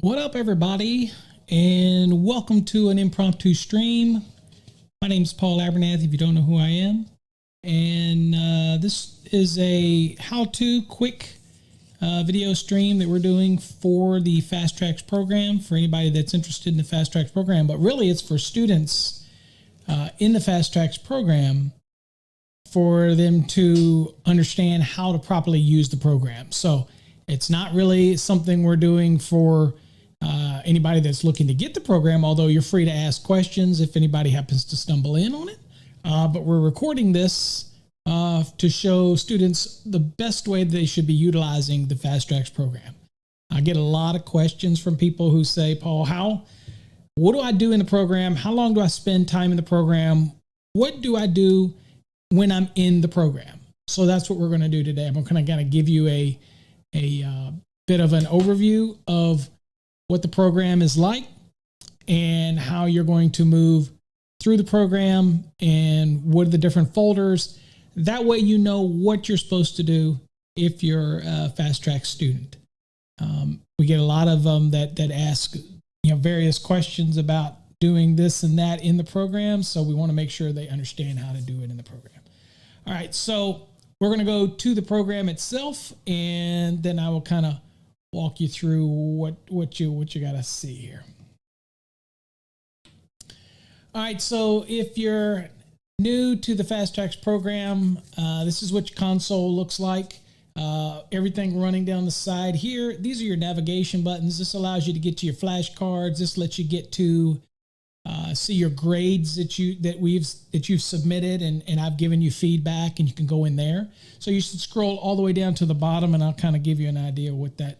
What up, everybody, and welcome to an impromptu stream. My name is Paul Abernathy, if you don't know who I am, and this is a how-to quick video stream that we're doing for the Fast Trax program, for anybody that's interested in the Fast Trax program, but really it's for students in the Fast Trax program for them to understand how to properly use the program. So it's not really something we're doing for anybody that's looking to get the program, although you're free to ask questions if anybody happens to stumble in on it. But we're recording this to show students the best way they should be utilizing the Fast Trax program. I get a lot of questions from people who say, Paul, what do I do in the program? How long do I spend time in the program? What do I do when I'm in the program? So that's what we're going to do today. I'm going to give you a bit of an overview of what the program is like and how you're going to move through the program and what are the different folders. That way you know what you're supposed to do if you're a Fast Trax student. We get a lot of them that ask various questions about doing this and that in the program, so we want to make sure they understand how to do it in the program. All right, so we're going to go to the program itself, and then I will kind of walk you through what you got to see here. All right, so if you're new to the Fast Trax program, this is what your console looks like. Everything running down the side here. These are your navigation buttons. This allows you to get to your flashcards. This lets you get to see your grades that you've submitted, and I've given you feedback, and you can go in there. So you should scroll all the way down to the bottom, and I'll kind of give you an idea of what that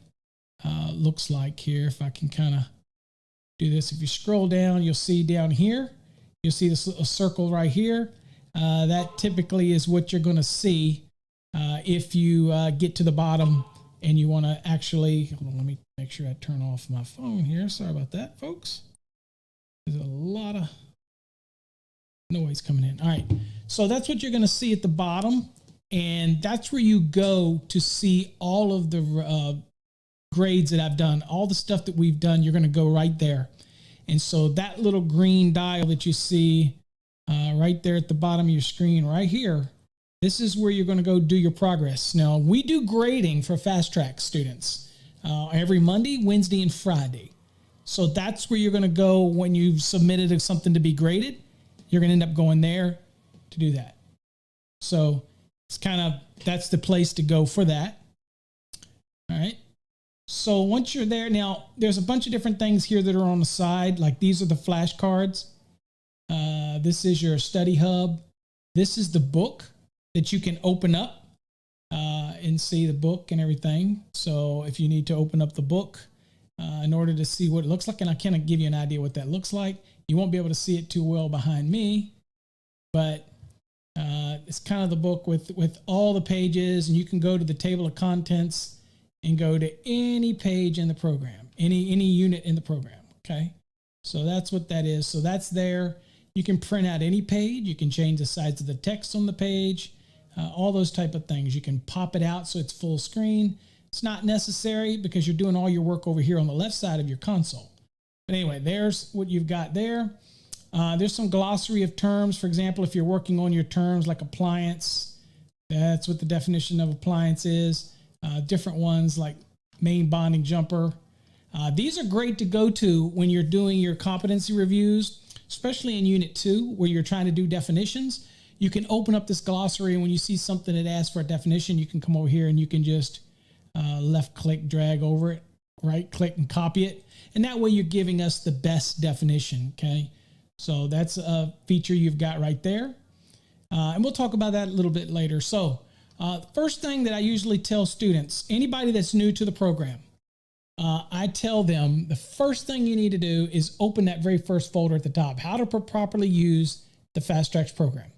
looks like here. If I can kind of do this, if you scroll down, you'll see down here, you'll see this little circle right here. That typically is what you're going to see if you get to the bottom and you want to actually, hold on, let me make sure I turn off my phone here. Sorry about that, folks. There's a lot of noise coming in. All right, so that's what you're going to see at the bottom, and that's where you go to see all of the grades that I've done, all the stuff that we've done. You're going to go right there, and so that little green dial that you see right there at the bottom of your screen right here, this is where you're going to go do your progress. Now, we do grading for Fast Trax students every Monday, Wednesday, and Friday. So that's where you're going to go when you've submitted something to be graded. You're going to end up going there to do that. So it's that's the place to go for that. All right. So once you're there, now there's a bunch of different things here that are on the side. Like these are the flashcards. This is your study hub. This is the book that you can open up and see the book and everything. So if you need to open up the book, in order to see what it looks like, and I kind of give you an idea what that looks like. You won't be able to see it too well behind me, but it's kind of the book with all the pages, and you can go to the table of contents and go to any page in the program, any unit in the program, okay? So that's what that is. So that's there. You can print out any page. You can change the size of the text on the page, all those type of things. You can pop it out so it's full screen. It's not necessary because you're doing all your work over here on the left side of your console. But anyway, there's what you've got there. There's some glossary of terms. For example, if you're working on your terms like appliance, that's what the definition of appliance is. Different ones like main bonding jumper. These are great to go to when you're doing your competency reviews, especially in Unit 2 where you're trying to do definitions. You can open up this glossary, and when you see something that asks for a definition, you can come over here and you can just left click, drag over it, right click and copy it. And that way you're giving us the best definition. Okay. So that's a feature you've got right there. And we'll talk about that a little bit later. So first thing that I usually tell students, anybody that's new to the program, I tell them the first thing you need to do is open that very first folder at the top, how to properly use the Fast Trax program.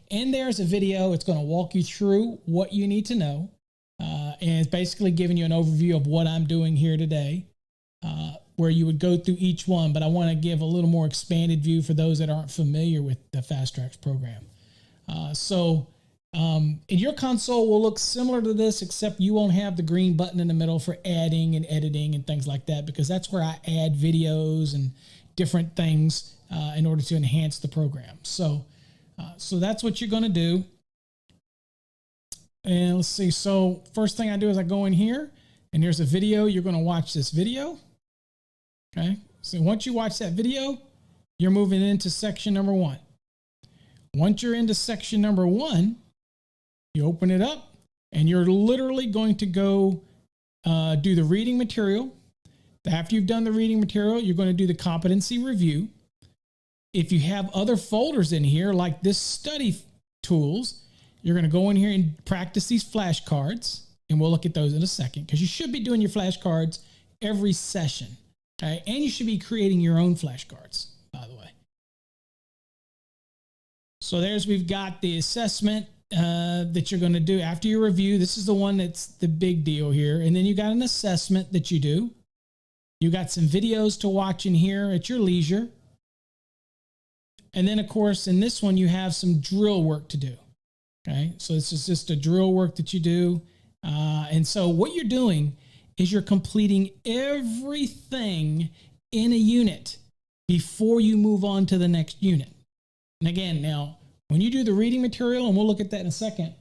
And there's a video. It's going to walk you through what you need to know. And it's basically giving you an overview of what I'm doing here today, where you would go through each one. But I want to give a little more expanded view for those that aren't familiar with the Fast Trax program. So And your console will look similar to this, except you won't have the green button in the middle for adding and editing and things like that, because that's where I add videos and different things in order to enhance the program. So that's what you're going to do. And let's see. So first thing I do is I go in here, and there's a video. You're going to watch this video. Okay. So once you watch that video, you're moving into section number 1. Once you're into section number 1, you open it up, and you're literally going to go do the reading material. After you've done the reading material, you're going to do the competency review. If you have other folders in here, like this study tools, you're going to go in here and practice these flashcards, and we'll look at those in a second, because you should be doing your flashcards every session. Okay? And you should be creating your own flashcards, by the way. So we've got the assessment that you're going to do after your review. This is the one that's the big deal here. And then you got an assessment that you do. You got some videos to watch in here at your leisure. And then, of course, in this one, you have some drill work to do. Okay, so this is just a drill work that you do. And so what you're doing is you're completing everything in a unit before you move on to the next unit. And again, now, when you do the reading material, and we'll look at that in a second,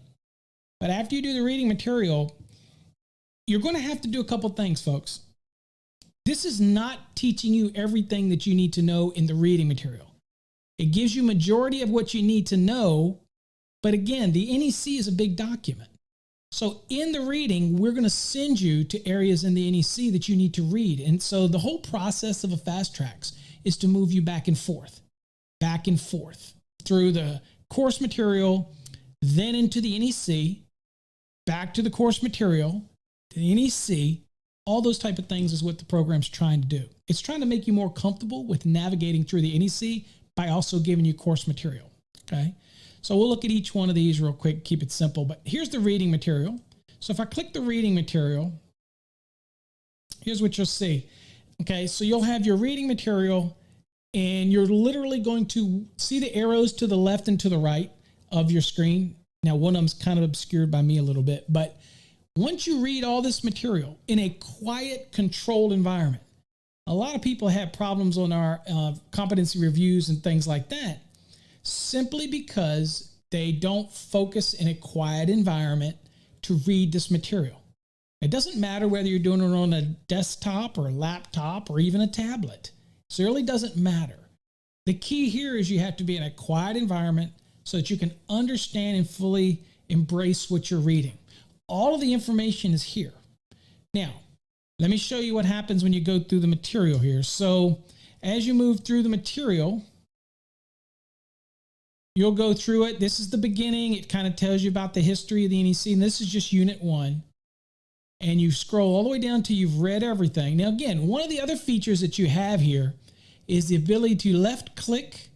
but after you do the reading material, you're going to have to do a couple things, folks. This is not teaching you everything that you need to know in the reading material. It gives you majority of what you need to know. But again, the NEC is a big document. So in the reading, we're going to send you to areas in the NEC that you need to read. And so the whole process of a Fast Trax is to move you back and forth through the course material, then into the NEC, back to the course material, the NEC, all those type of things is what the program's trying to do. It's trying to make you more comfortable with navigating through the NEC by also giving you course material, okay? So we'll look at each one of these real quick, keep it simple. But here's the reading material. So if I click the reading material, here's what you'll see. Okay, so you'll have your reading material, and you're literally going to see the arrows to the left and to the right of your screen. Now, one of them's kind of obscured by me a little bit, but once you read all this material in a quiet, controlled environment, a lot of people have problems on our competency reviews and things like that, simply because they don't focus in a quiet environment to read this material. It doesn't matter whether you're doing it on a desktop or a laptop or even a tablet. So it really doesn't matter. The key here is you have to be in a quiet environment so that you can understand and fully embrace what you're reading. All of the information is here. Now, let me show you what happens when you go through the material here. So as you move through the material, you'll go through it. This is the beginning. It kind of tells you about the history of the NEC, and this is just unit 1. And you scroll all the way down till you've read everything. Now, again, one of the other features that you have here is the ability to left click.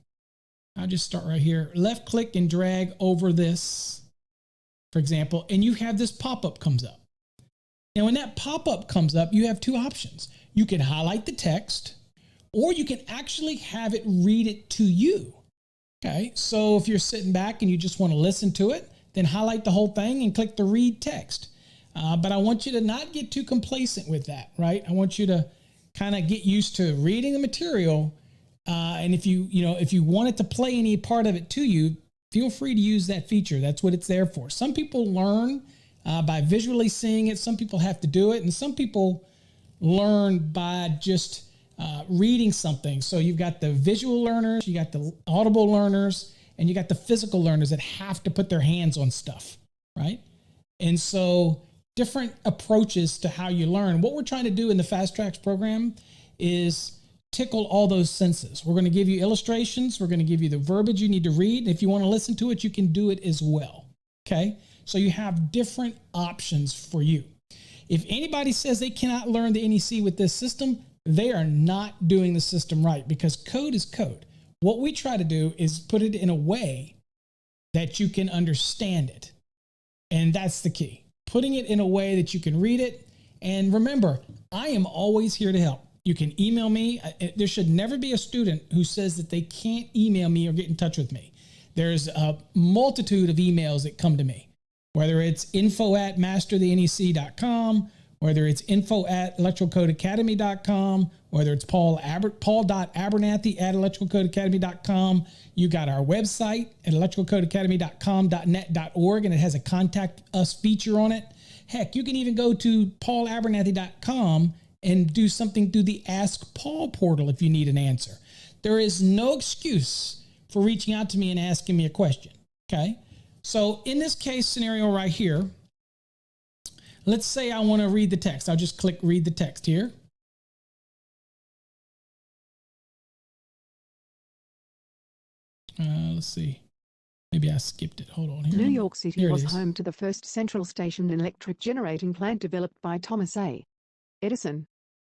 I'll just start right here. Left click and drag over this, for example, and you have this pop-up comes up. Now, when that pop-up comes up, you have two options. You can highlight the text, or you can actually have it read it to you. Okay, so if you're sitting back and you just want to listen to it, then highlight the whole thing and click the read text. But I want you to not get too complacent with that, right? I want you to kind of get used to reading the material. And if you want it to play any part of it to you, feel free to use that feature. That's what it's there for. Some people learn by visually seeing it. Some people have to do it. And some people learn by just reading something. So you've got the visual learners, you got the audible learners, and you got the physical learners that have to put their hands on stuff, right? And so different approaches to how you learn. What we're trying to do in the Fast Trax program is tickle all those senses. We're going to give you illustrations. We're going to give you the verbiage you need to read. If you want to listen to it, you can do it as well. Okay? So you have different options for you. If anybody says they cannot learn the NEC with this system, they are not doing the system right, because code is code. What we try to do is put it in a way that you can understand it. And that's the key. Putting it in a way that you can read it. And remember, I am always here to help. You can email me. There should never be a student who says that they can't email me or get in touch with me. There's a multitude of emails that come to me, whether it's info@masterthenec.com, whether it's info@electrocodecademy.com, whether it's paul.abernathy@electrocodecademy.com. You got our website at electrocodecademy.com.net.org, and it has a contact us feature on it. Heck, you can even go to paulabernathy.com and do something through the Ask Paul portal if you need an answer. There is no excuse for reaching out to me and asking me a question, okay? So in this case scenario right here, let's say I want to read the text. I'll just click read the text here. Let's see. Maybe I skipped it. Hold on here. New York City was home to the first central station electric generating plant developed by Thomas A. Edison.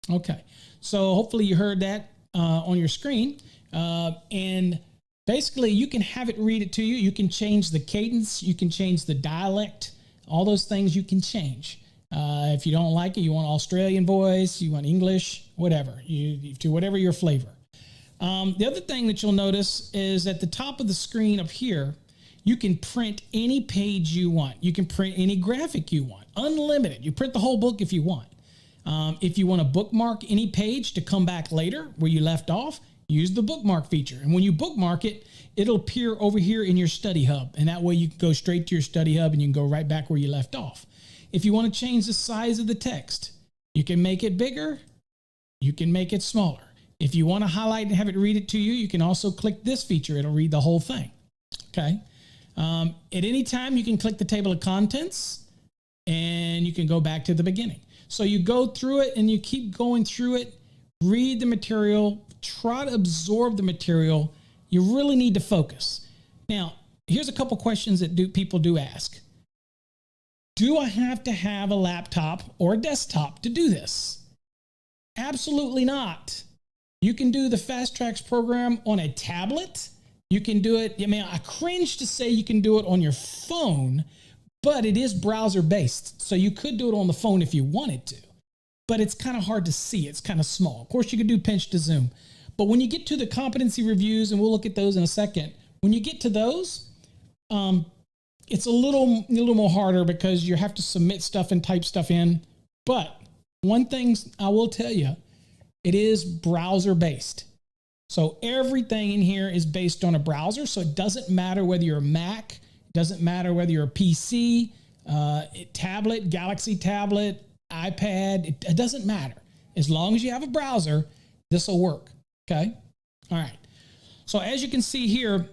Okay. So hopefully you heard that on your screen. And basically you can have it read it to you. You can change the cadence. You can change the dialect. All those things you can change. If you don't like it, you want Australian voice, you want English, whatever. You do whatever your flavor. The other thing that you'll notice is at the top of the screen up here, you can print any page you want. You can print any graphic you want, unlimited. You print the whole book if you want. If you want to bookmark any page to come back later where you left off, use the bookmark feature. And when you bookmark it, it'll appear over here in your study hub. And that way you can go straight to your study hub and you can go right back where you left off. If you want to change the size of the text, you can make it bigger. You can make it smaller. If you want to highlight and have it read it to you, you can also click this feature. It'll read the whole thing. Okay. At any time, you can click the table of contents and you can go back to the beginning. So you go through it and you keep going through it, read the material, try to absorb the material. You really need to focus. Now, here's a couple questions that people do ask. Do I have to have a laptop or a desktop to do this? Absolutely not. You can do the Fast Trax program on a tablet. You can do it. I mean, I cringe to say you can do it on your phone, but it is browser based. So you could do it on the phone if you wanted to, but it's kind of hard to see. It's kind of small. Of course, you could do pinch to zoom, but when you get to the competency reviews, and we'll look at those in a second, when you get to those, it's a little more harder because you have to submit stuff and type stuff in. But one thing I will tell you, it is browser based. So everything in here is based on a browser. So it doesn't matter whether you're a Mac, it doesn't matter whether you're a PC, tablet, Galaxy tablet, iPad, it doesn't matter. As long as you have a browser, this will work. Okay. All right. So as you can see here,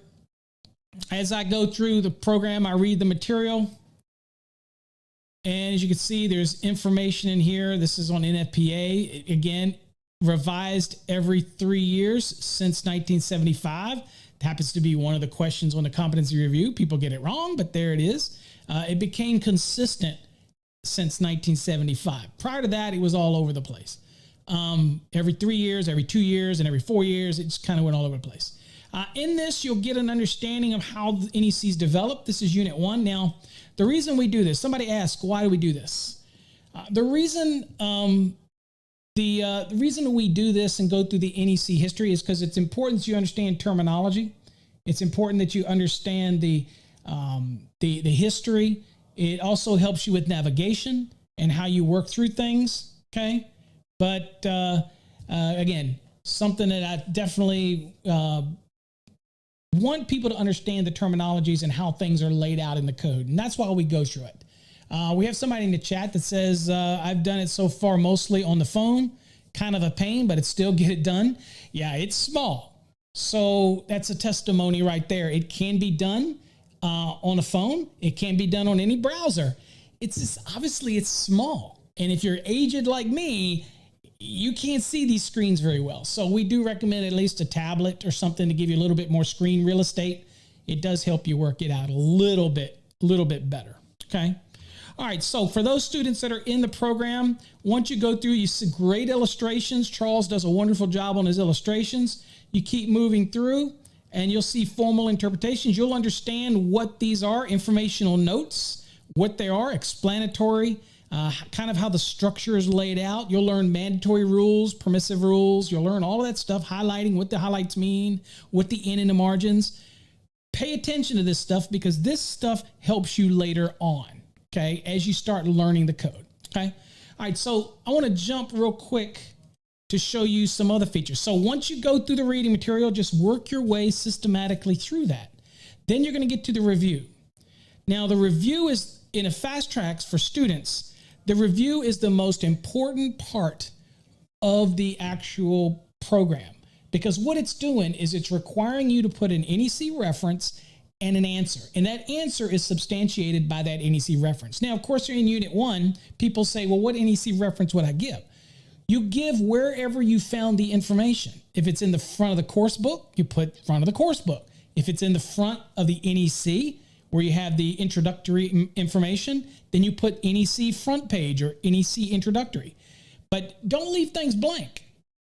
as I go through the program, I read the material. And as you can see, there's information in here. This is on NFPA. Again, revised every 3 years since 1975. It happens to be one of the questions on the competency review. People get it wrong, but there it is. It became consistent since 1975. Prior to that, it was all over the place. Every 3 years, every 2 years, and every 4 years, it just kind of went all over the place. In this, you'll get an understanding of how the NEC's developed. This is Unit 1. Now, the reason we do this, somebody asked, why do we do this? The reason we do this and go through the NEC history is because it's important that you understand terminology. It's important that you understand the history. It also helps you with navigation and how you work through things. Okay. But again, something that I definitely want people to understand the terminologies and how things are laid out in the code. And that's why we go through it. We have somebody in the chat that says, I've done it so far mostly on the phone. Kind of a pain, but it still get it done. Yeah, it's small. So that's a testimony right there. It can be done on a phone. It can be done on any browser. It's just, obviously it's small. And if you're aged like me, you can't see these screens very well. So we do recommend at least a tablet or something to give you a little bit more screen real estate. It does help you work it out a little bit better. Okay. All right. So for those students that are in the program, once you go through, you see great illustrations. Charles does a wonderful job on his illustrations. You keep moving through and you'll see formal interpretations. You'll understand what these are, informational notes, what they are, explanatory, kind of how the structure is laid out. You'll learn mandatory rules, permissive rules. You'll learn all of that stuff, highlighting what the highlights mean, what the in and the margins. pay attention to this stuff because this stuff helps you later on, okay, as you start learning the code, okay? All right, so I want to jump real quick to show you some other features. So once you go through the reading material, just work your way systematically through that. Then you're going to get to the review. Now, the review is, in a Fast Trax for students, the review is the most important part of the actual program, because what it's doing is it's requiring you to put an NEC reference and an answer. And that answer is substantiated by that NEC reference. Now, of course, you're in Unit 1. People say, well, what NEC reference would I give? You give wherever you found the information. If it's in the front of the course book, you put front of the course book. If it's in the front of the NEC, where you have the introductory information, then you put NEC front page or NEC introductory. But don't leave things blank.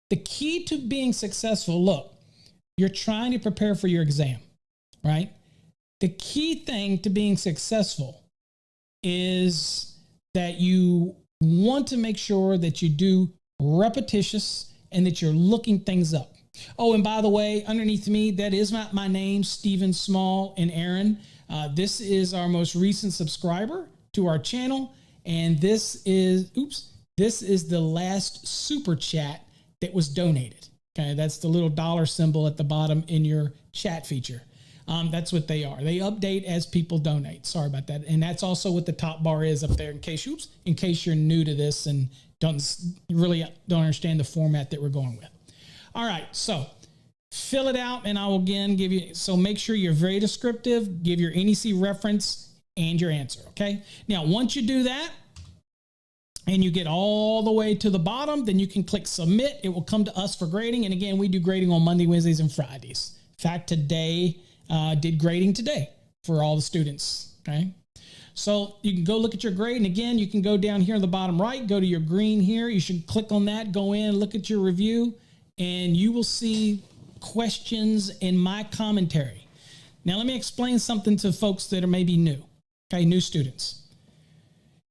The key to being successful, look, you're trying to prepare for your exam, right? The key thing to being successful is that you want to make sure that you do repetitious and that you're looking things up. Oh, and by the way, underneath me, that is not my name, Stephen Small and Aaron. This is our most recent subscriber to our channel. And this is the last super chat that was donated. Okay, that's the little dollar symbol at the bottom in your chat feature. That's what they are. They update as people donate. Sorry about that. And that's also what the top bar is up there in case you're new to this and really don't understand the format that we're going with. All right, so fill it out and I will again give you, so make sure you're very descriptive, give your NEC reference and your answer, okay? Now, once you do that and you get all the way to the bottom, then you can click submit. It will come to us for grading. And again, we do grading on Monday, Wednesdays, and Fridays. In fact, today, did grading today for all the students, okay? So you can go look at your grade. And again, you can go down here in the bottom right, go to your green here. You should click on that, go in, look at your review, and you will see questions in my commentary. Now, let me explain something to folks that are maybe new, okay, new students.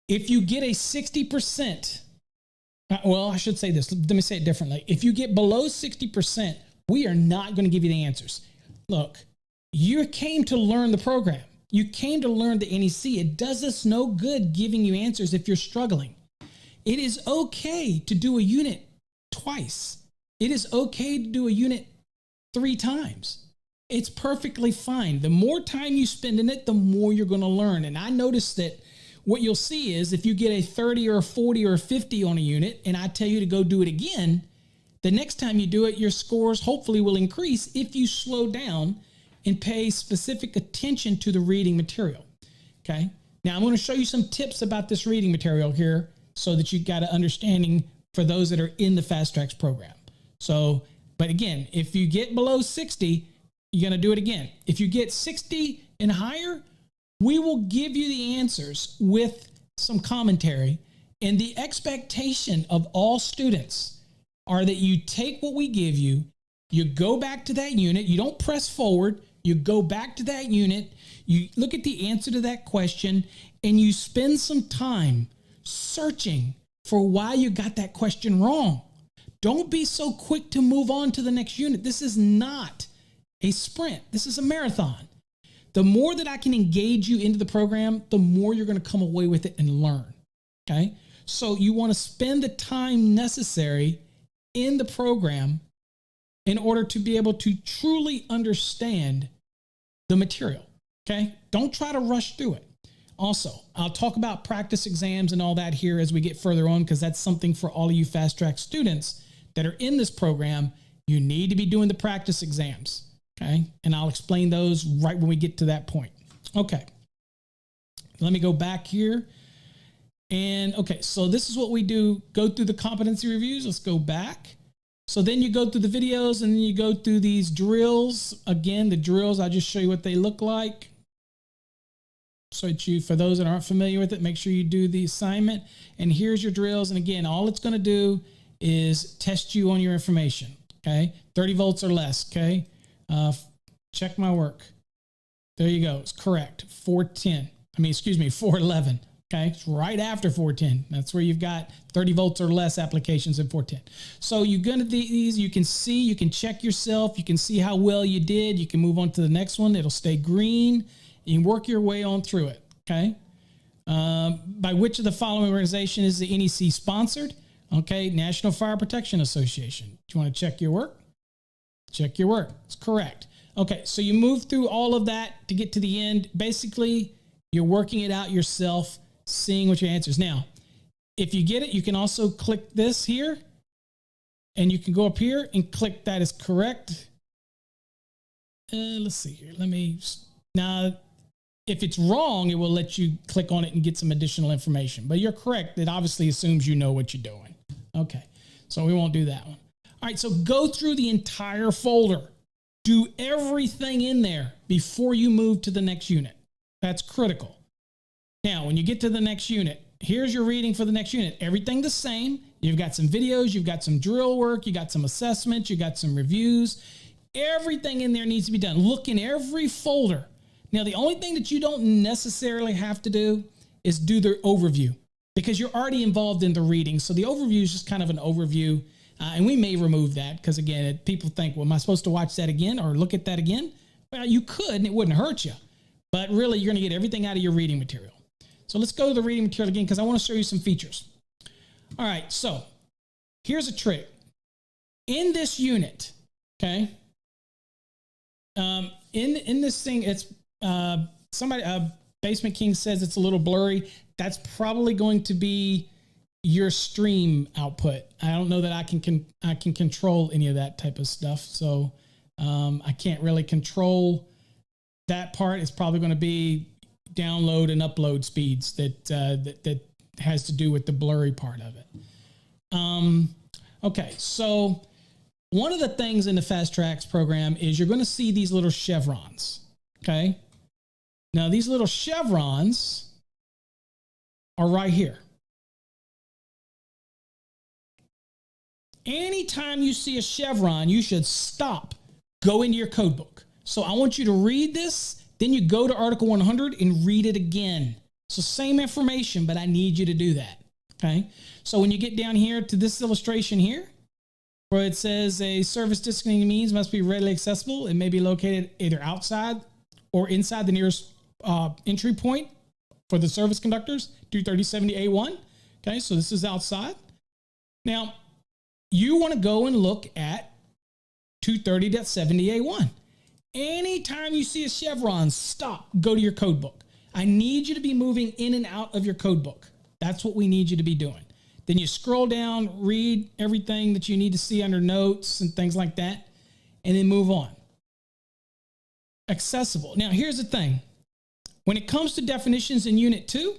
If you get a 60%, well, I should say this. Let me say it differently. If you get below 60%, we are not going to give you the answers. Look, you came to learn the program. You came to learn the NEC. It does us no good giving you answers if you're struggling. It is okay to do a unit twice. It is okay to do a unit 3 times. It's perfectly fine. The more time you spend in it, the more you're going to learn. And I noticed that what you'll see is if you get a 30 or a 40 or a 50 on a unit and I tell you to go do it again, the next time you do it, your scores hopefully will increase if you slow down and pay specific attention to the reading material, okay? Now, I'm going to show you some tips about this reading material here so that you got an understanding for those that are in the Fast Trax program. So, but again, if you get below 60, you're going to do it again. If you get 60 and higher, we will give you the answers with some commentary. And the expectation of all students are that you take what we give you, you go back to that unit, you don't press forward, you go back to that unit, you look at the answer to that question, and you spend some time searching for why you got that question wrong. Don't be so quick to move on to the next unit. This is not a sprint. This is a marathon. The more that I can engage you into the program, the more you're going to come away with it and learn, okay? So you want to spend the time necessary in the program in order to be able to truly understand the material, okay? Don't try to rush through it. Also, I'll talk about practice exams and all that here as we get further on, because that's something for all of you Fast Trax students that are in this program. You need to be doing the practice exams, okay? And I'll explain those right when we get to that point. Okay, let me go back here. And okay, so this is what we do. Go through the competency reviews. Let's go back. So then you go through the videos and then you go through these drills. Again, the drills, I'll just show you what they look like. So that you, for those that aren't familiar with it, make sure you do the assignment. And here's your drills. And again, all it's going to do is test you on your information, okay? 30 volts or less, okay? Check my work. There you go. It's correct. 411. Okay, it's right after 410. That's where you've got 30 volts or less applications in 410. So you're going to these, you can see, you can check yourself, you can see how well you did. You can move on to the next one. It'll stay green. You can work your way on through it. Okay. By which of the following organization is the NEC sponsored? Okay, National Fire Protection Association. Do you want to check your work? Check your work. It's correct. Okay, so you move through all of that to get to the end. Basically, you're working it out yourself, seeing what your answer is. Now, if you get it, you can also click this here, and you can go up here and click that is correct. Let's see here. Now, if it's wrong, it will let you click on it and get some additional information. But you're correct. It obviously assumes you know what you're doing. Okay, so we won't do that one. All right, so go through the entire folder. Do everything in there before you move to the next unit. That's critical. Now, when you get to the next unit, here's your reading for the next unit. Everything the same. You've got some videos, you've got some drill work, you got some assessments, you got some reviews. Everything in there needs to be done. Look in every folder. Now, the only thing that you don't necessarily have to do is do the overview, because you're already involved in the reading. So the overview is just kind of an overview. And we may remove that because, again, people think, well, am I supposed to watch that again or look at that again? Well, you could, and it wouldn't hurt you. But really, you're going to get everything out of your reading material. So let's go to the reading material again, because I want to show you some features. All right, so here's a trick. In this unit, okay, in this thing, it's Basement King says it's a little blurry. That's probably going to be your stream output. I don't know that I can control any of that type of stuff. So I can't really control that part. It's probably going to be download and upload speeds that has to do with the blurry part of it. Okay, so one of the things in the Fast Trax program is you're going to see these little chevrons. Okay, now these little chevrons are right here. Anytime you see a chevron, you should stop, go into your code book. So I want you to read this, then you go to Article 100 and read it again. So same information, but I need you to do that. Okay. So when you get down here to this illustration here, where it says a service disconnecting means must be readily accessible, it may be located either outside or inside the nearest entry point for the service conductors, 230/70A1. Okay. So this is outside. Now, you want to go and look at 230.70A1. Anytime you see a chevron, stop, go to your code book. I need you to be moving in and out of your code book. That's what we need you to be doing. Then you scroll down, read everything that you need to see under notes and things like that, and then move on. Accessible. Now, here's the thing. When it comes to definitions in Unit 2,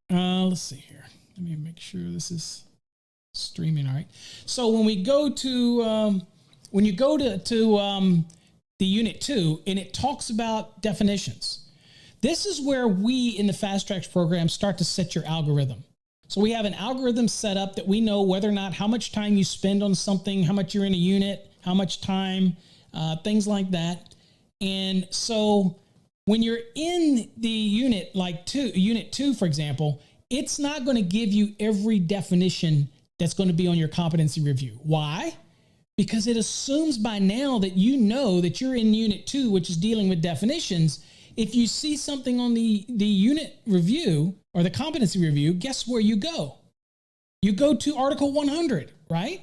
let's see here. Let me make sure this is streaming all right. So when we go to when you go to the Unit 2 and it talks about definitions, this is where we in the Fast Trax program start to set your algorithm. So we have an algorithm set up that we know whether or not how much time you spend on something, how much you're in a unit, how much time, things like that. And so when you're in the unit like Unit 2, for example, it's not going to give you every definition that's going to be on your competency review. Why? Because it assumes by now that you know that you're in Unit 2, which is dealing with definitions. If you see something on the unit review or the competency review, guess where you go? You go to Article 100, right?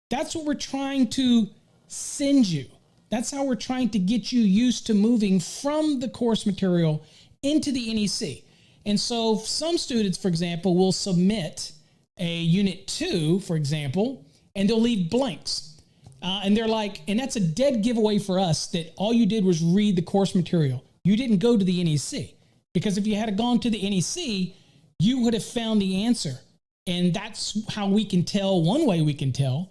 That's what we're trying to send you. That's how we're trying to get you used to moving from the course material into the NEC. And so some students, for example, will submit a Unit 2, for example, and they'll leave blanks. And they're like, and that's a dead giveaway for us that all you did was read the course material. You didn't go to the NEC, because if you had gone to the NEC, you would have found the answer. And that's how we can tell, one way we can tell,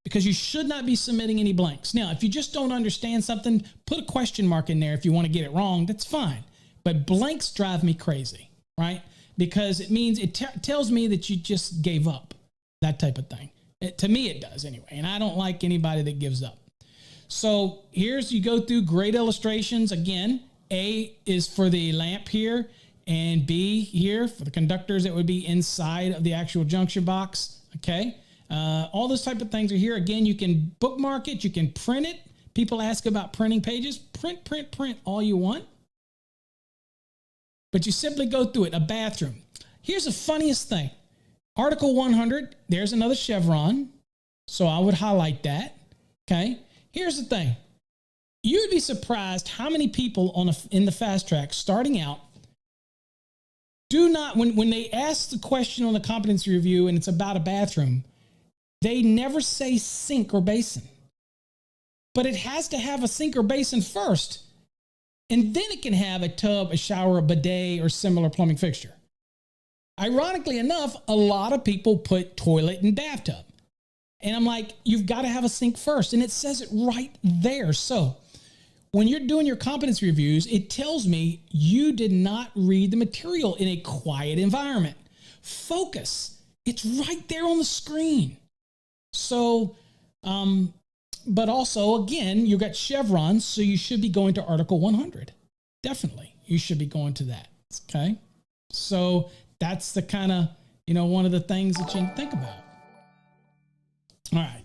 because you should not be submitting any blanks. Now, if you just don't understand something, put a question mark in there if you want to get it wrong, that's fine. But blanks drive me crazy, right? Because it means it tells me that you just gave up, that type of thing. To me, it does anyway. And I don't like anybody that gives up. So here's, you go through great illustrations. Again, A is for the lamp here, and B here for the conductors that would be inside of the actual junction box. Okay. All those type of things are here. Again, you can bookmark it. You can print it. People ask about printing pages. Print all you want. But you simply go through it. A bathroom. Here's the funniest thing. Article 100, there's another chevron. So I would highlight that. Okay. Here's the thing. You'd be surprised how many people in the Fast Trax starting out do not, when they ask the question on the competency review and it's about a bathroom, they never say sink or basin. But it has to have a sink or basin first. And then it can have a tub, a shower, a bidet, or similar plumbing fixture. Ironically enough, a lot of people put toilet and bathtub. And I'm like, you've got to have a sink first. And it says it right there. So when you're doing your competency reviews, it tells me you did not read the material in a quiet environment. Focus. It's right there on the screen. So, but also, again, you got chevrons, so you should be going to Article 100. Definitely. You should be going to that. Okay. So that's the kind of, one of the things that you think about. All right.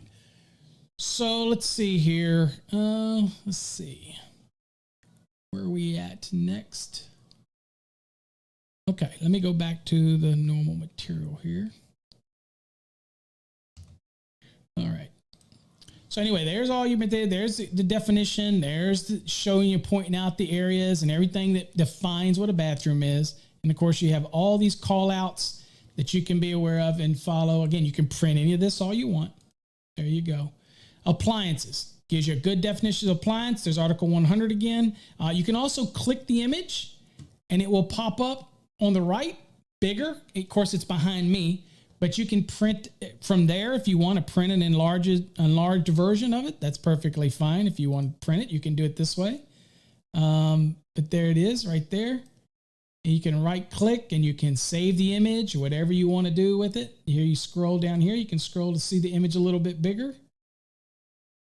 So let's see here. Let's see. Where are we at next? Okay. Let me go back to the normal material here. All right. So anyway, there's all you've been there. There's the definition. There's showing you, pointing out the areas and everything that defines what a bathroom is. And of course, you have all these call outs that you can be aware of and follow. Again, you can print any of this all you want. There you go. Appliances. Gives you a good definition of appliance. There's Article 100 again. You can also click the image and it will pop up on the right, bigger. Of course, it's behind me. But you can print from there if you want to print an enlarged version of it. That's perfectly fine. If you want to print it, you can do it this way. But there it is right there. And you can right click and you can save the image or whatever you want to do with it. Here you scroll down here. You can scroll to see the image a little bit bigger.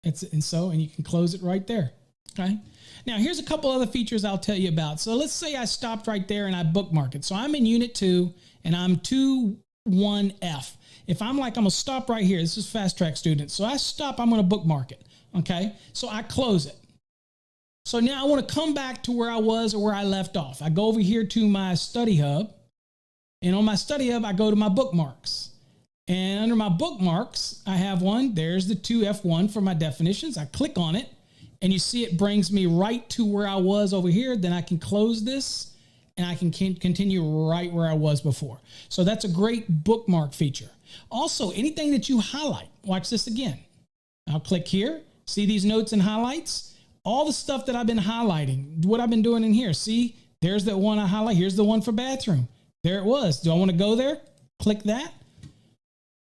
And you can close it right there. Okay. Now here's a couple other features I'll tell you about. So let's say I stopped right there and I bookmark it. So I'm in Unit 2 and I'm 2-1F. If I'm like, I'm gonna stop right here. This is Fast Trax students. So I stop, I'm gonna bookmark it. Okay. So I close it. So now I want to come back to where I was or where I left off. I go over here to my study hub, and on my study hub, I go to my bookmarks. And under my bookmarks, I have one. There's the 2F1 for my definitions. I click on it and you see it brings me right to where I was over here. Then I can close this and I can continue right where I was before. So that's a great bookmark feature. Also, anything that you highlight, watch this again. I'll click here. See these notes and highlights? All the stuff that I've been highlighting, what I've been doing in here. See, there's that one I highlight. Here's the one for bathroom. There it was. Do I want to go there? Click that.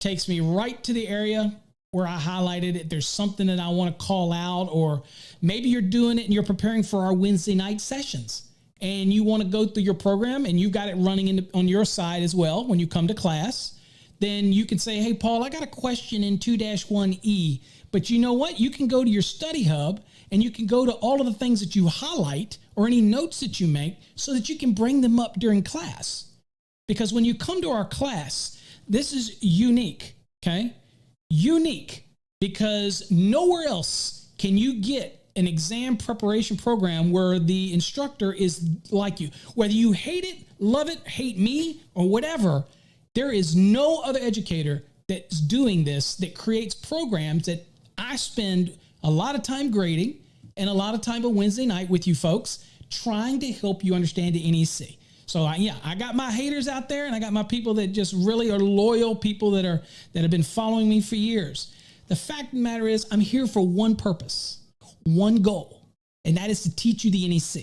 Takes me right to the area where I highlighted it. There's something that I want to call out, or maybe you're doing it and you're preparing for our Wednesday night sessions and you want to go through your program and you've got it running on your side as well when you come to class. Then you can say, hey, Paul, I got a question in 2-1E. But you know what? You can go to your study hub and you can go to all of the things that you highlight or any notes that you make so that you can bring them up during class. Because when you come to our class, this is unique, okay? Unique, because nowhere else can you get an exam preparation program where the instructor is like you. Whether you hate it, love it, hate me, or whatever, there is no other educator that's doing this, that creates programs that I spend a lot of time grading and a lot of time on Wednesday night with you folks trying to help you understand the NEC. So I got my haters out there and I got my people that just really are loyal people that have been following me for years. The fact of the matter is I'm here for one purpose, one goal, and that is to teach you the NEC.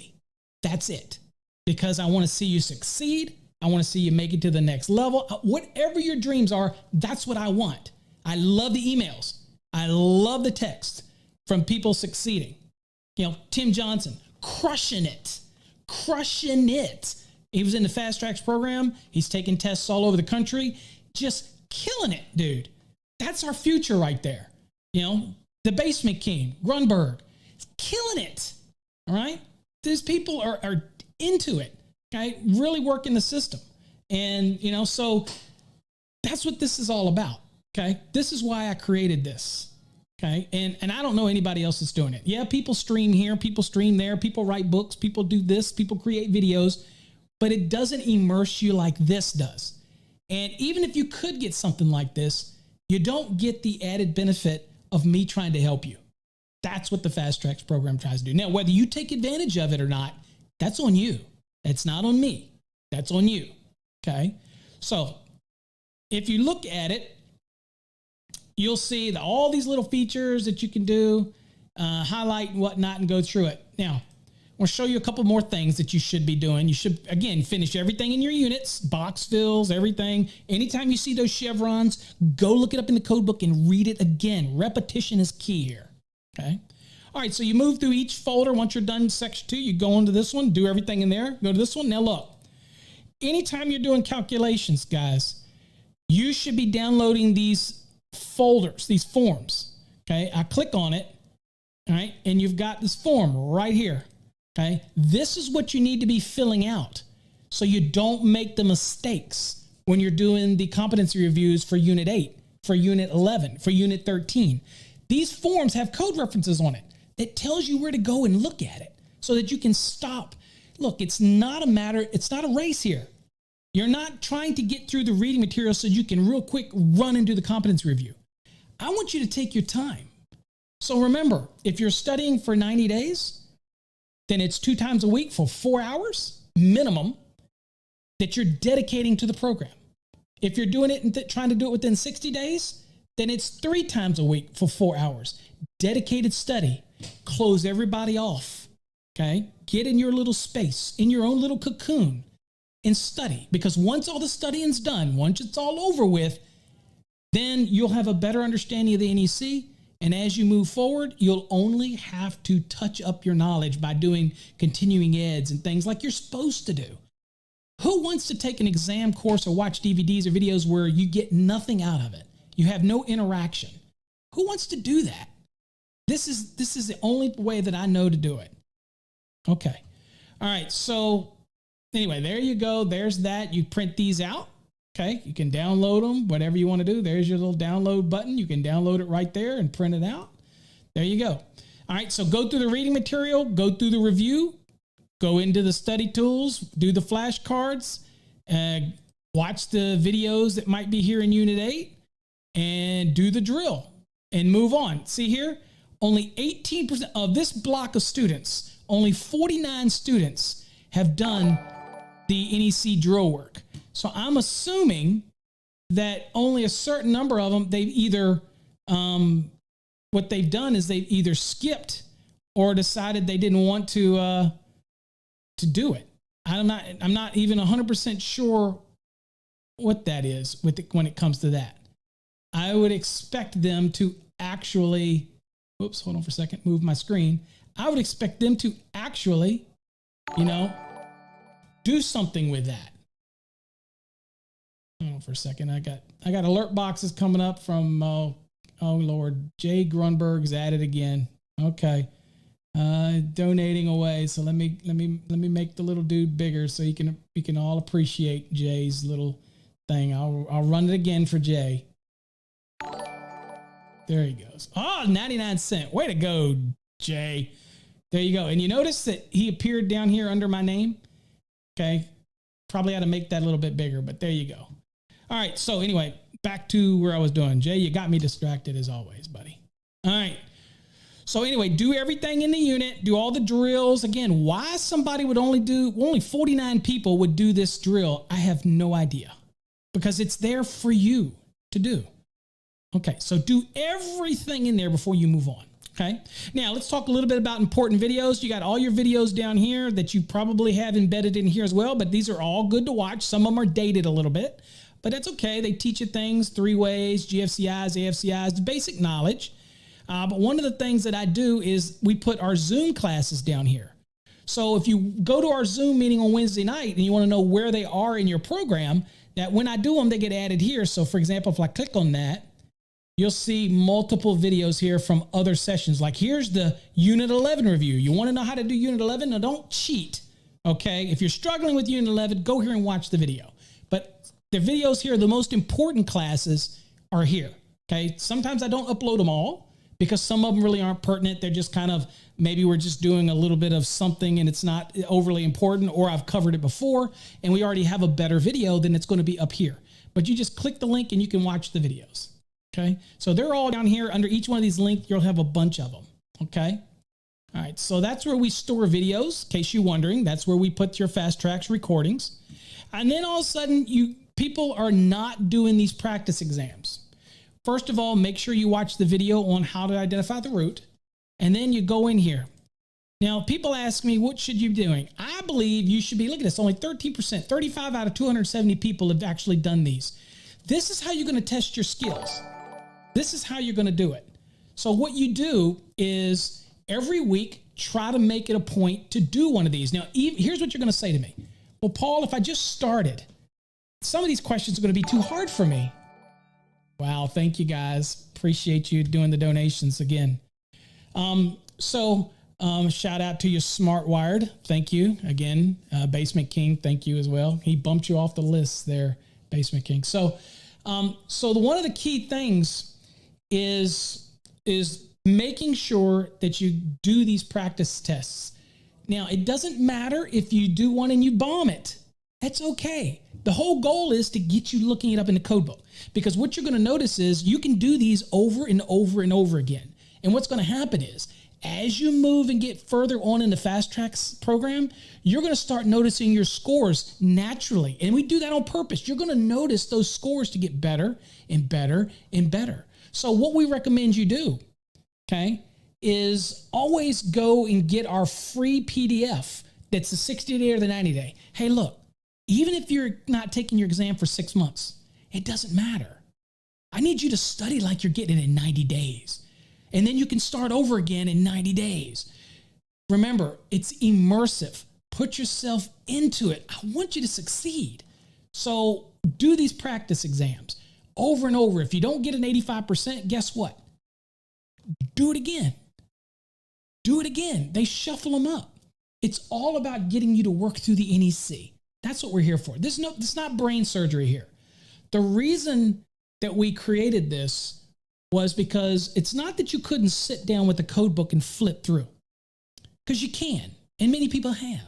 That's it. Because I want to see you succeed. I want to see you make it to the next level. Whatever your dreams are, that's what I want. I love the emails. I love the text from people succeeding. Tim Johnson, crushing it. He was in the Fast Trax program. He's taking tests all over the country. Just killing it, dude. That's our future right there. The Basement King, Grunberg, killing it. All right. these people are into it, okay? Really working the system. And, you know, so that's what this is all about, okay? This is why I created this, okay? And I don't know anybody else that's doing it. Yeah, people stream here, people stream there, people write books, people do this, people create videos, but it doesn't immerse you like this does. And even if you could get something like this, you don't get the added benefit of me trying to help you. That's what the Fast Trax program tries to do. Now, whether you take advantage of it or not, that's on you. That's not on me. That's on you, okay? So if you look at it, you'll see that all these little features that you can do, highlight and whatnot, and go through it. Now, I want to show you a couple more things that you should be doing. You should, again, finish everything in your units, box fills, everything. Anytime you see those chevrons, go look it up in the code book and read it again. Repetition is key here, okay? All right, so you move through each folder. Once you're done section 2, you go into this one, do everything in there, go to this one. Now look, anytime you're doing calculations, guys, you should be downloading these folders, these forms, okay? I click on it, all right, and you've got this form right here. Okay, this is what you need to be filling out so you don't make the mistakes when you're doing the competency reviews for Unit 8, for Unit 11, for Unit 13. These forms have code references on it that tells you where to go and look at it so that you can stop. Look, it's not a race here. You're not trying to get through the reading material so you can real quick run and do the competency review. I want you to take your time. So remember, if you're studying for 90 days, then it's 2 times a week for 4 hours minimum that you're dedicating to the program. If you're doing it and trying to do it within 60 days, then it's 3 times a week for 4 hours. Dedicated study. Close everybody off, okay? Get in your little space, in your own little cocoon, and study. Because once all the studying's done, once it's all over with, then you'll have a better understanding of the NEC. And as you move forward, you'll only have to touch up your knowledge by doing continuing eds and things like you're supposed to do. Who wants to take an exam course or watch DVDs or videos where you get nothing out of it? You have no interaction. Who wants to do that? This is the only way that I know to do it. Okay. All right. So anyway, there you go. There's that. You print these out. Okay, you can download them, whatever you want to do. There's your little download button. You can download it right there and print it out. There you go. All right, so go through the reading material, go through the review, go into the study tools, do the flashcards, watch the videos that might be here in Unit 8, and do the drill and move on. See here, only 18% of this block of students, only 49 students have done the NEC drill work. So I'm assuming that only a certain number of them, they've either, what they've done is they've either skipped or decided they didn't want to do it. I'm not even 100% sure what that is when it comes to that. I would expect them to actually, whoops, hold on for a second, move my screen. I would expect them to actually, you know, do something with that. Hold on for a second. I got alert boxes coming up from oh Lord, Jay Grunberg's at it again. Okay, donating away. So let me make the little dude bigger so you can all appreciate Jay's little thing. I'll run it again for Jay. There he goes. Oh, 99 cents. Way to go, Jay. There you go. And you notice that he appeared down here under my name. Okay, probably ought to make that a little bit bigger, but there you go. All right, so anyway, back to where I was doing. Jay, you got me distracted as always, buddy. All right. So anyway, do everything in the unit, do all the drills. Again, why somebody would only 49 people would do this drill, I have no idea. Because it's there for you to do. Okay, so do everything in there before you move on. Okay, now let's talk a little bit about important videos. You got all your videos down here that you probably have embedded in here as well, but these are all good to watch. Some of them are dated a little bit. But that's okay. They teach you things, 3 ways, GFCIs, AFCIs, basic knowledge. But one of the things that I do is we put our Zoom classes down here. So if you go to our Zoom meeting on Wednesday night and you want to know where they are in your program, that when I do them, they get added here. So for example, if I click on that, you'll see multiple videos here from other sessions. Like here's the Unit 11 review. You want to know how to do Unit 11? Now don't cheat, okay? If you're struggling with Unit 11, go here and watch the video. But the videos here, the most important classes are here, okay? Sometimes I don't upload them all because some of them really aren't pertinent. They're just kind of, maybe we're just doing a little bit of something and it's not overly important, or I've covered it before and we already have a better video, then it's going to be up here. But you just click the link and you can watch the videos. Okay, so they're all down here. Under each one of these links, you'll have a bunch of them. Okay, all right, so that's where we store videos, in case you're wondering. That's where we put your Fast Trax recordings. And then all of a sudden, people are not doing these practice exams. First of all, make sure you watch the video on how to identify the root, and then you go in here. Now, people ask me, what should you be doing? I believe you should be, look at this, only 13%, 35 out of 270 people have actually done these. This is how you're going to test your skills. This is how you're going to do it. So what you do is every week, try to make it a point to do one of these. Now, here's what you're going to say to me. Well, Paul, if I just started, some of these questions are going to be too hard for me. Wow. Thank you guys. Appreciate you doing the donations again. Shout out to your Smart Wired. Thank you again. Basement King. Thank you as well. He bumped you off the list there, Basement King. So one of the key things is making sure that you do these practice tests. Now, it doesn't matter if you do one and you bomb it. That's okay. The whole goal is to get you looking it up in the code book, because what you're going to notice is you can do these over and over and over again. And what's going to happen is as you move and get further on in the Fast Trax program, you're going to start noticing your scores naturally. And we do that on purpose. You're going to notice those scores to get better and better and better. So what we recommend you do, okay, is always go and get our free PDF that's the 60-day or the 90-day. Hey, look, even if you're not taking your exam for 6 months, it doesn't matter. I need you to study like you're getting it in 90 days. And then you can start over again in 90 days. Remember, it's immersive. Put yourself into it. I want you to succeed. So do these practice exams over and over. If you don't get an 85%, guess what? Do it again. Do it again. They shuffle them up. It's all about getting you to work through the NEC. That's what we're here for. This is not brain surgery here. The reason that we created this was because it's not that you couldn't sit down with the code book and flip through, because you can, and many people have.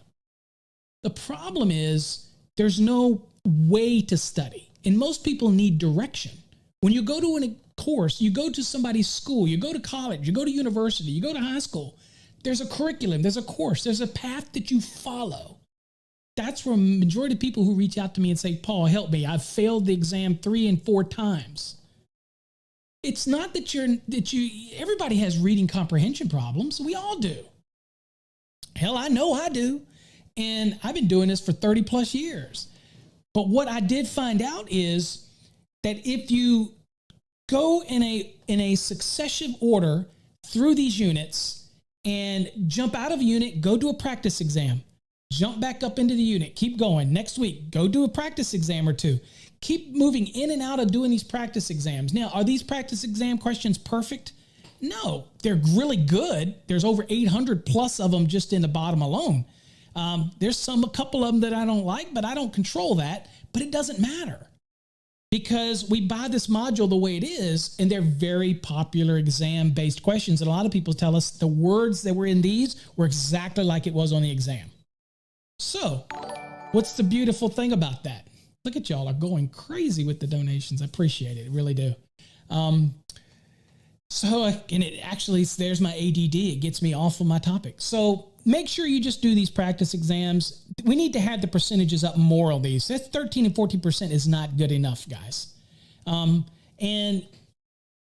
The problem is there's no way to study, and most people need direction. When you go to a course, you go to somebody's school, you go to college, you go to university, you go to high school, there's a curriculum, there's a course, there's a path that you follow. That's where the majority of people who reach out to me and say, Paul, help me. I've failed the exam 3 and 4 times. It's not that everybody has reading comprehension problems. We all do. Hell, I know I do. And I've been doing this for 30 plus years. But what I did find out is that if you go in a successive order through these units and jump out of a unit, go do a practice exam, jump back up into the unit, keep going. Next week, go do a practice exam or 2. Keep moving in and out of doing these practice exams. Now, are these practice exam questions perfect? No, they're really good. There's over 800 plus of them just in the bottom alone. There's a couple of them that I don't like, but I don't control that. But it doesn't matter, because we buy this module the way it is, and they're very popular exam-based questions. And a lot of people tell us the words that were in these were exactly like it was on the exam. So what's the beautiful thing about that? Look at y'all are going crazy with the donations. I appreciate it. I really do. And it actually, there's my ADD. It gets me off of my topic. So make sure you just do these practice exams. We need to have the percentages up more on these. That's 13 and 14% is not good enough, guys. And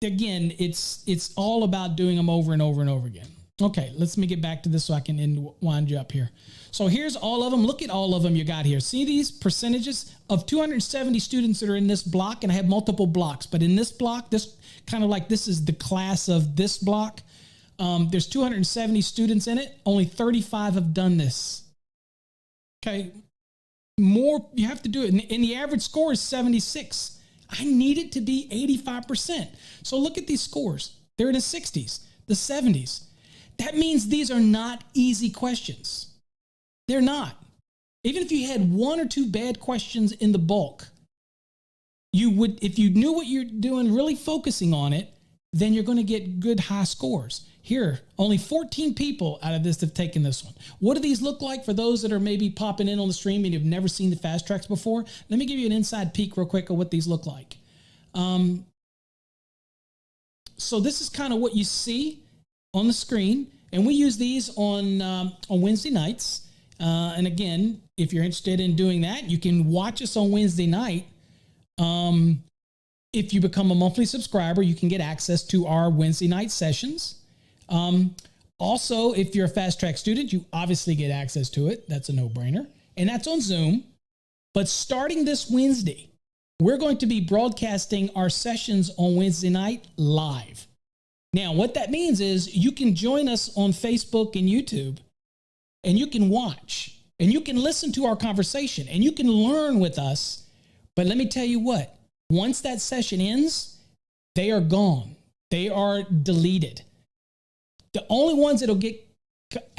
again, it's all about doing them over and over and over again. Okay, let me get back to this so I can wind you up here. So here's all of them. Look at all of them you got here. See these percentages of 270 students that are in this block, and I have multiple blocks, but in this block, this kind of like this is the class of this block. There's 270 students in it. Only 35 have done this. Okay, more you have to do it. And the average score is 76. I need it to be 85%. So look at these scores. They're in the 60s, the 70s. That means these are not easy questions. They're not. Even if you had one or two bad questions in the bulk, you would, if you knew what you're doing, really focusing on it, then you're going to get good high scores. Here, only 14 people out of this have taken this one. What do these look like for those that are maybe popping in on the stream and you've never seen the Fast Trax before? Let me give you an inside peek real quick of what these look like. So this is kind of what you see on the screen, and we use these on Wednesday nights. And again, if you're interested in doing that, you can watch us on Wednesday night. If you become a monthly subscriber, you can get access to our Wednesday night sessions. Also, if you're a Fast Trax student, you obviously get access to it. That's a no-brainer. And that's on Zoom. But starting this Wednesday, we're going to be broadcasting our sessions on Wednesday night live. Now, what that means is you can join us on Facebook and YouTube, and you can watch, and you can listen to our conversation, and you can learn with us. But let me tell you what, once that session ends, they are gone. They are deleted. The only ones that'll get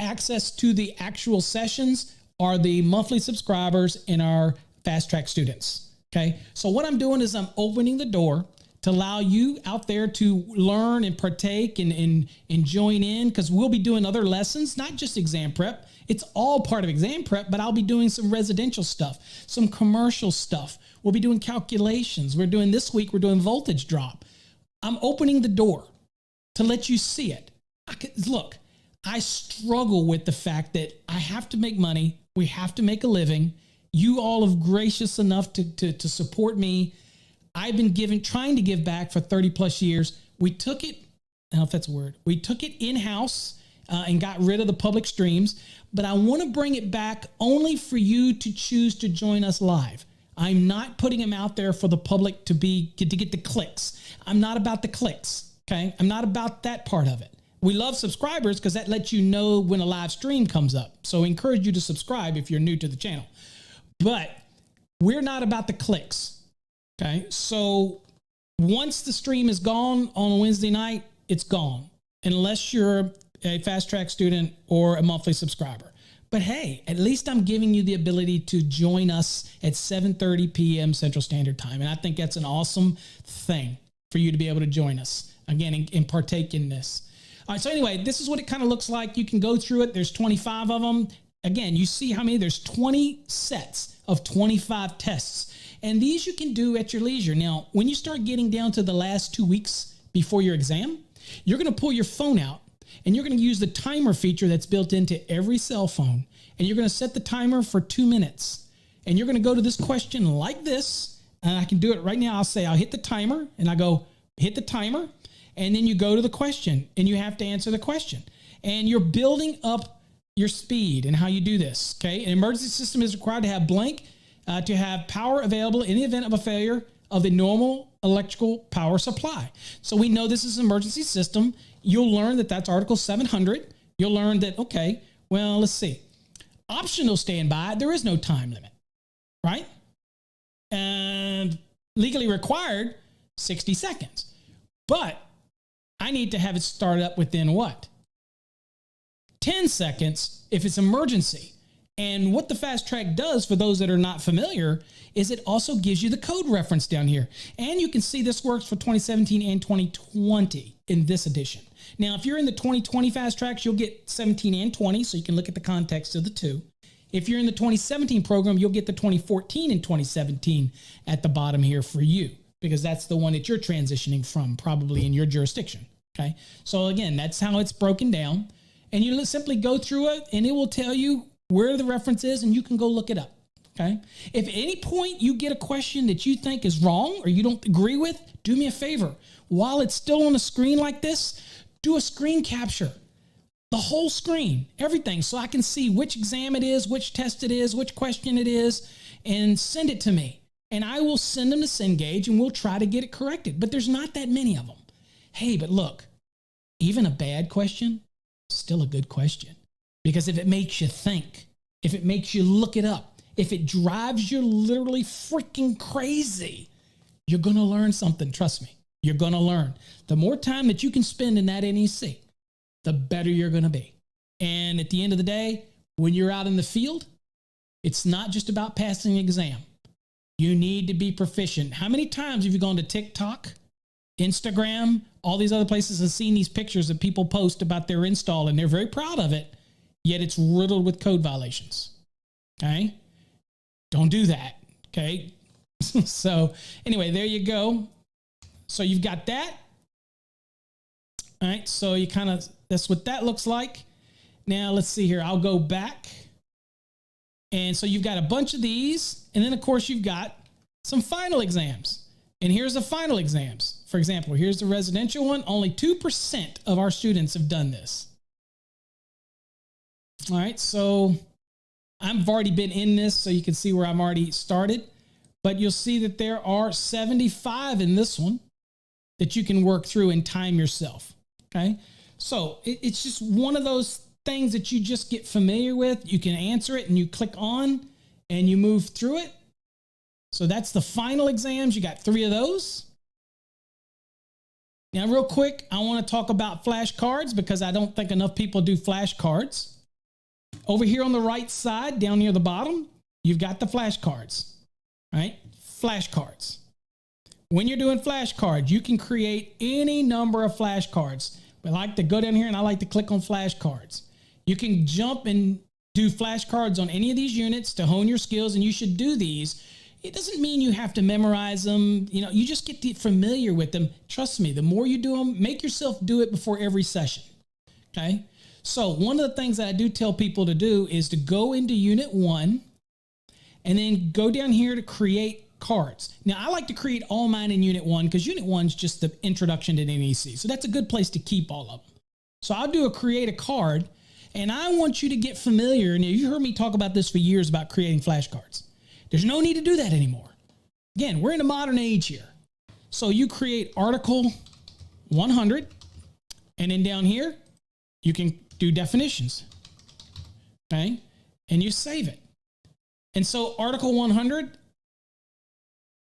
access to the actual sessions are the monthly subscribers and our Fast Trax students. Okay. So what I'm doing is I'm opening the door to allow you out there to learn and partake and join in, because we'll be doing other lessons, not just exam prep. It's all part of exam prep, but I'll be doing some residential stuff, some commercial stuff. We'll be doing calculations. This week, we're doing voltage drop. I'm opening the door to let you see it. Look, I struggle with the fact that I have to make money. We have to make a living. You all are gracious enough to support me. I've been trying to give back for 30 plus years. We took it, I don't know if that's a word. We took it in-house and got rid of the public streams, but I want to bring it back only for you to choose to join us live. I'm not putting them out there for the public to get the clicks. I'm not about the clicks, okay? I'm not about that part of it. We love subscribers because that lets you know when a live stream comes up. So I encourage you to subscribe if you're new to the channel. But we're not about the clicks, okay? So once the stream is gone on a Wednesday night, it's gone, unless you're a Fast Trax student or a monthly subscriber. But hey, at least I'm giving you the ability to join us at 7:30 p.m. Central Standard Time. And I think that's an awesome thing for you to be able to join us again and partake in this. All right, so anyway, this is what it kind of looks like. You can go through it. There's 25 of them. Again, you see how many? There's 20 sets of 25 tests. And these you can do at your leisure. Now, when you start getting down to the last 2 weeks before your exam, you're going to pull your phone out and you're going to use the timer feature that's built into every cell phone. And you're going to set the timer for 2 minutes. And you're going to go to this question like this. And I can do it right now. I'll hit the timer, and I go, hit the timer. And then you go to the question and you have to answer the question. And you're building up your speed and how you do this, okay? An emergency system is required to have blank, to have power available in the event of a failure of the normal electrical power supply. So we know this is an emergency system. You'll learn that that's Article 700. You'll learn that, okay, well, let's see. Optional standby, there is no time limit, right? And legally required, 60 seconds. But I need to have it start up within what? 10 seconds if it's emergency. And what the Fast Track does, for those that are not familiar, is it also gives you the code reference down here. And you can see this works for 2017 and 2020 in this edition. Now, if you're in the 2020 Fast Tracks, you'll get 17 and 20, so you can look at the context of the two. If you're in the 2017 program, you'll get the 2014 and 2017 at the bottom here for you, because that's the one that you're transitioning from, probably in your jurisdiction, okay? So again, that's how it's broken down. And you simply go through it, and it will tell you where the reference is, and you can go look it up, okay? If at any point you get a question that you think is wrong or you don't agree with, do me a favor. While it's still on the screen like this, do a screen capture. The whole screen, everything, so I can see which exam it is, which test it is, which question it is, and send it to me. And I will send them to Cengage, and we'll try to get it corrected. But there's not that many of them. Hey, but look, even a bad question, still a good question. Because if it makes you think, if it makes you look it up, if it drives you literally freaking crazy, you're going to learn something. Trust me, you're going to learn. The more time that you can spend in that NEC, the better you're going to be. And at the end of the day, when you're out in the field, it's not just about passing the exam. You need to be proficient. How many times have you gone to TikTok, Instagram, all these other places and seen these pictures that people post about their install and they're very proud of it, yet it's riddled with code violations? Okay? Don't do that. Okay? So anyway, there you go. So you've got that. All right. So you kind of, that's what that looks like. Now let's see here. I'll go back. And so you've got a bunch of these. And then of course you've got some final exams. And here's the final exams. For example, here's the residential one. Only 2% of our students have done this. All right. So I've already been in this, so you can see where I'm already started. But you'll see that there are 75 in this one that you can work through and time yourself. Okay. So it's just one of those things that you just get familiar with. You can answer it and you click on and you move through it. So that's the final exams. You got 3 of those. Now, real quick, I want to talk about flashcards because I don't think enough people do flashcards. Over here on the right side, down near the bottom, you've got the flashcards. Right? Flashcards. When you're doing flashcards, you can create any number of flashcards. I like to go down here and I like to click on flashcards. You can jump and do flashcards on any of these units to hone your skills, and you should do these. It doesn't mean you have to memorize them. You know, you just get familiar with them. Trust me, the more you do them, make yourself do it before every session. Okay? So one of the things that I do tell people to do is to go into Unit 1 and then go down here to create cards. Now, I like to create all mine in Unit 1 because Unit 1 is just the introduction to NEC. So that's a good place to keep all of them. So I'll do a create a card, and I want you to get familiar. And you heard me talk about this for years about creating flashcards. There's no need to do that anymore. Again, we're in a modern age here. So you create Article 100, and then down here, you can do definitions. Okay? And you save it. And so Article 100,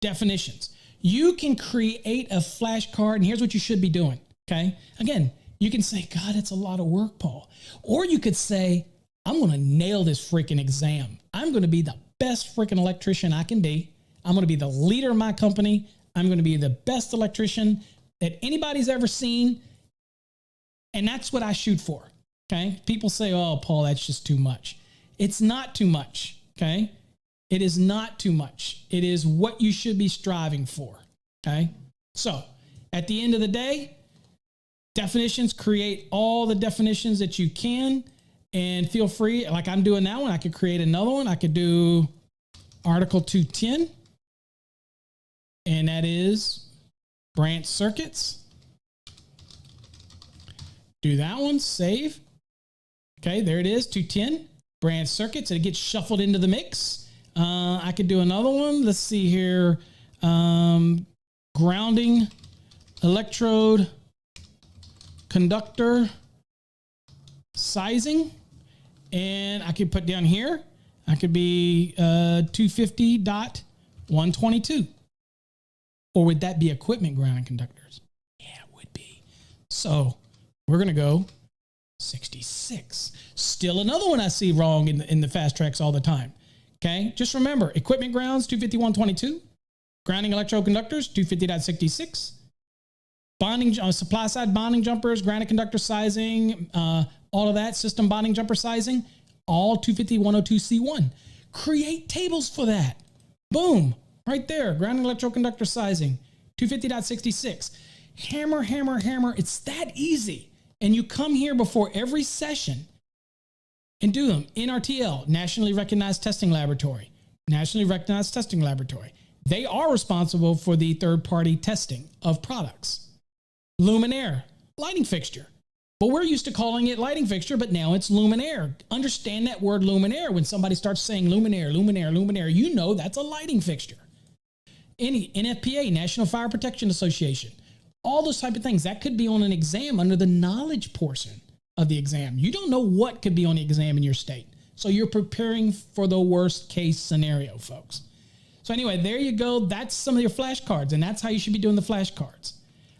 definitions. You can create a flashcard, and here's what you should be doing, okay? Again, you can say, God, it's a lot of work, Paul. Or you could say, I'm going to nail this freaking exam. I'm going to be the best freaking electrician I can be. I'm going to be the leader of my company. I'm going to be the best electrician that anybody's ever seen. And that's what I shoot for, okay? People say, oh, Paul, that's just too much. It's not too much. Okay. It is not too much. It is what you should be striving for. Okay. So at the end of the day, definitions, create all the definitions that you can, and feel free. Like I'm doing that one. I could create another one. I could do Article 210, and that is branch circuits. Do that one, save. Okay. There it is. 210. Branch circuits, and it gets shuffled into the mix. I could do another one. Let's see here. Grounding, electrode, conductor, sizing. And I could put down here, I could be 250.122. Or would that be equipment grounding conductors? Yeah, it would be. So we're going to go 66. Still another one I see wrong in the Fast Trax all the time. Okay, just remember, equipment grounds 251.22, grounding electrode conductors 250.66, bonding supply side bonding jumpers, grounding conductor sizing, all of that system bonding jumper sizing, all 250.102C1. Create tables for that. Boom, right there, grounding electrode conductor sizing 250.66. Hammer, hammer, hammer. It's that easy. And you come here before every session and do them. NRTL, Nationally Recognized Testing Laboratory. Nationally Recognized Testing Laboratory. They are responsible for the third-party testing of products. Luminaire, lighting fixture. But we're used to calling it lighting fixture, but now it's luminaire. Understand that word luminaire. When somebody starts saying luminaire, luminaire, luminaire, you know that's a lighting fixture. Any NFPA, National Fire Protection Association. All those type of things. That could be on an exam under the knowledge portion of the exam. You don't know what could be on the exam in your state. So you're preparing for the worst case scenario, folks. So anyway, there you go. That's some of your flashcards, and that's how you should be doing the flashcards.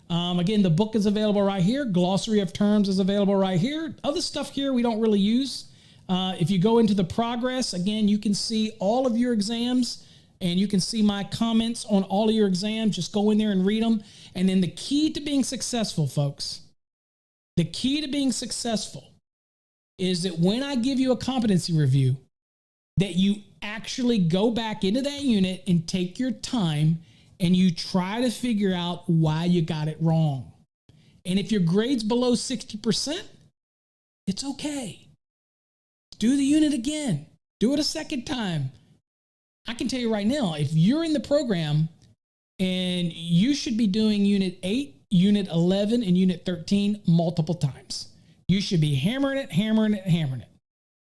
Again, the book is available right here. Glossary of terms is available right here. Other stuff here we don't really use. If you go into the progress, again, you can see all of your exams, and you can see my comments on all of your exams. Just go in there and read them. And then the key to being successful, folks, the key to being successful is that when I give you a competency review, that you actually go back into that unit and take your time and you try to figure out why you got it wrong. And if your grade's below 60%, it's okay. Do the unit again. Do it a second time. I can tell you right now, if you're in the program and you should be doing Unit 8, Unit 11, and Unit 13 multiple times. You should be hammering it, hammering it, hammering it.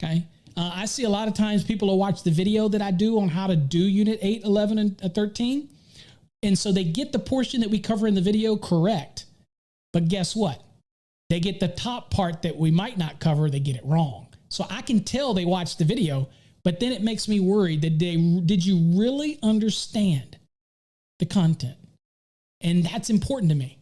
Okay? I see a lot of times people will watch the video that I do on how to do Unit 8, 11, and 13. And so they get the portion that we cover in the video correct. But guess what? They get the top part that we might not cover, they get it wrong. So I can tell they watched the video, but then it makes me worried that did you really understand the content? And that's important to me.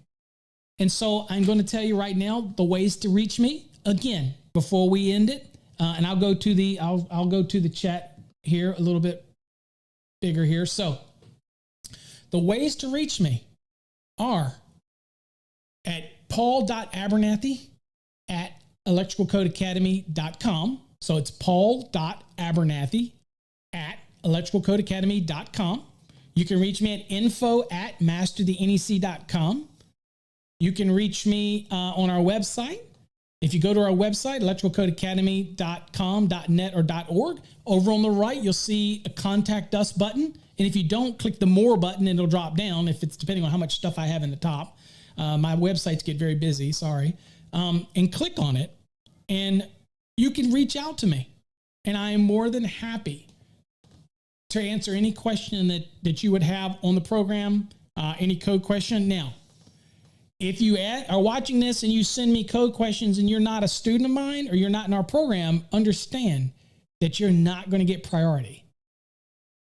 And so I'm going to tell you right now the ways to reach me. Again, before we end it, and I'll go to the chat here a little bit bigger here. So the ways to reach me are at paul.abernathy@electricalcodeacademy.com. So it's paul.abernathy@electricalcodeacademy.com. You can reach me at info@masterthenec.com. You can reach me on our website. If you go to our website, electricalcodeacademy.com.net or .org, over on the right, you'll see a Contact Us button. And if you don't, click the More button and it'll drop down if it's depending on how much stuff I have in the top. My websites get very busy, sorry. And click on it and you can reach out to me. And I am more than happy to answer any question that you would have on the program, any code question. Now, if you are watching this and you send me code questions and you're not a student of mine or you're not in our program, understand that you're not going to get priority.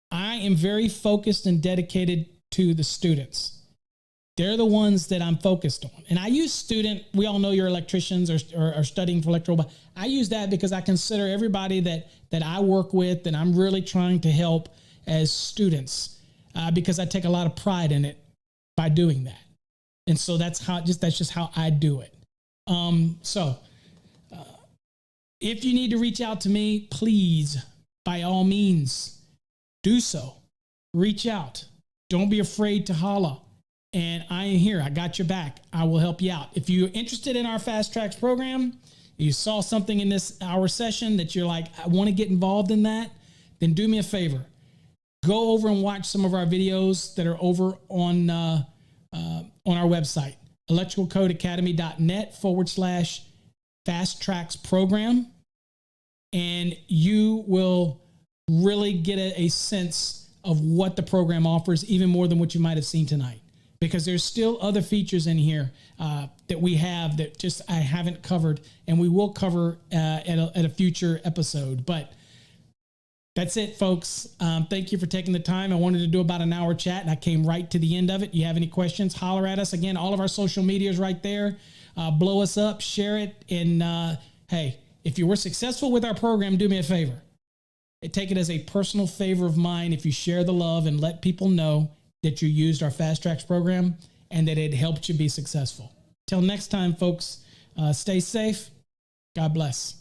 I am very focused and dedicated to the students. They're the ones that I'm focused on. And I use student, we all know you're electricians or studying for electrical, but I use that because I consider everybody that I work with and I'm really trying to help as students because I take a lot of pride in it by doing that. And so that's just how I do it. If you need to reach out to me, please, by all means, do so. Reach out. Don't be afraid to holler. And I am here. I got your back. I will help you out. If you're interested in our Fast Trax program, you saw something in this hour session that you're like, I want to get involved in that, then do me a favor. Go over and watch some of our videos that are over on our website, electricalcodeacademy.net/Fast Trax Program. And you will really get a sense of what the program offers, even more than what you might have seen tonight. Because there's still other features in here that we have that just I haven't covered, and we will cover at a future episode. But that's it, folks. Thank you for taking the time. I wanted to do about an hour chat, and I came right to the end of it. You have any questions, holler at us. Again, all of our social media is right there. Blow us up, share it, and hey, if you were successful with our program, do me a favor. Take it as a personal favor of mine if you share the love and let people know that you used our Fast Trax program and that it helped you be successful. Till next time, folks, stay safe. God bless.